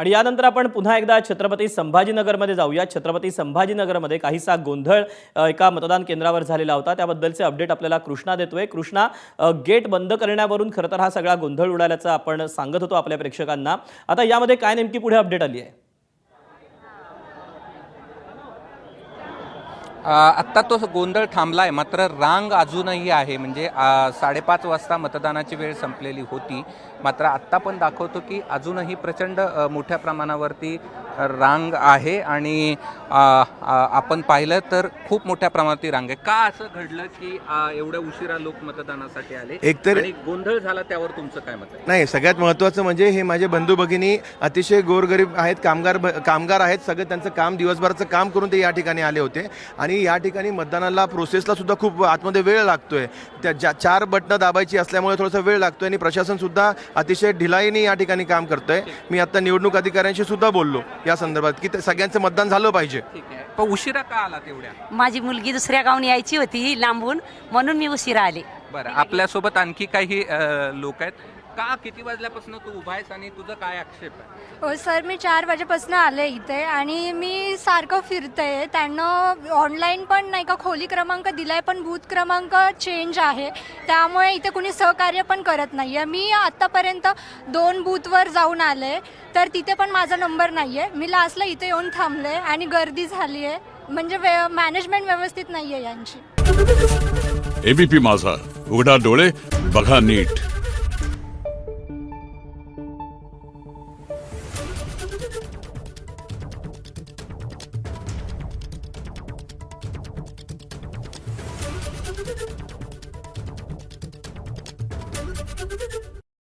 आणि यानंतर आपण पुन्हा एकदा छत्रपती संभाजीनगरमध्ये जाऊया। छत्रपती संभाजीनगरमध्ये काहीसा गोंधळ एका मतदान केंद्रावर झालेला होता, त्याबद्दलचे अपडेट आपल्याला कृष्णा देतोय। कृष्णा, गेट बंद करण्यावरून खरं तर हा सगळा गोंधळ उडाल्याचा आपण सांगत होतो आपल्या प्रेक्षकांना। आता यामध्ये काय नेमकी पुढे अपडेट आली आहे? आत्ता तो गोंधळ थांबलाय, मात्र रांग अजूनही आहे। म्हणजे 5:30 वाजता मतदानाची वेळ संपलेली होती, मात्र आत्ता पण दाखवतो की अजूनही प्रचंड मोठ्या प्रमाणावरती रांग आहे आणि आपण पाहिलं तर खूप मोठ्या प्रमाणात रांग आहे। का असं घडलं की एवढ्या उशिरा लोक मतदानासाठी आले एकतर आणि गोंधळ झाला, त्यावर तुमचं काय मत आहे? नाही, सगळ्यात महत्त्वाचं म्हणजे हे माझे बंधू भगिनी अतिशय गोरगरीब आहेत, कामगार आहेत, सगळं त्यांचं काम दिवसभराचं काम करून ते या ठिकाणी आले होते आणि या ठिकाणी मतदानाला प्रोसेसला सुद्धा खूप आतमध्ये वेळ लागतोय। त्या 4 बटणं दाबायची असल्यामुळे थोडासा वेळ लागतोय आणि प्रशासन सुद्धा अतिशय ढिलाईने या ठिकाणी काम करतोय। मी आता निवडणूक अधिकाऱ्यांशी सुद्धा बोललो या संदर्भात की सगळ्यांचं मतदान झालं पाहिजे। ठीक आहे, पण उशिरा का आला तेवढ्या? माझी मुलगी दुसऱ्या गावून यायची होती लांबून, म्हणून मी उशिरा आले। बरं, आपल्यासोबत आणखी काही लोक आहेत का? किती वाजल्यापासून तू उभा आहेस आणि तुझं काय आक्षेप आहे? हो सर, मी 4 वाजेपासून आले इथे आणि मी सारखं फिरते। त्यांना ऑनलाईन पण नाही का खोली क्रमांक दिलाय, पण बूथ क्रमांक चेंज आहे, त्यामुळे इथे कुणी सहकार्य पण करत नाही आहे। मी आत्तापर्यंत 2 बूथवर जाऊन आले, तर तिथे पण माझा नंबर नाही आहे। मी लास्टला इथे येऊन थांबले आणि गर्दी झाली आहे, म्हणजे मॅनेजमेंट व्यवस्थित नाही आहे यांची। एबीपी माझा, उघडा डोळे बघा नीट।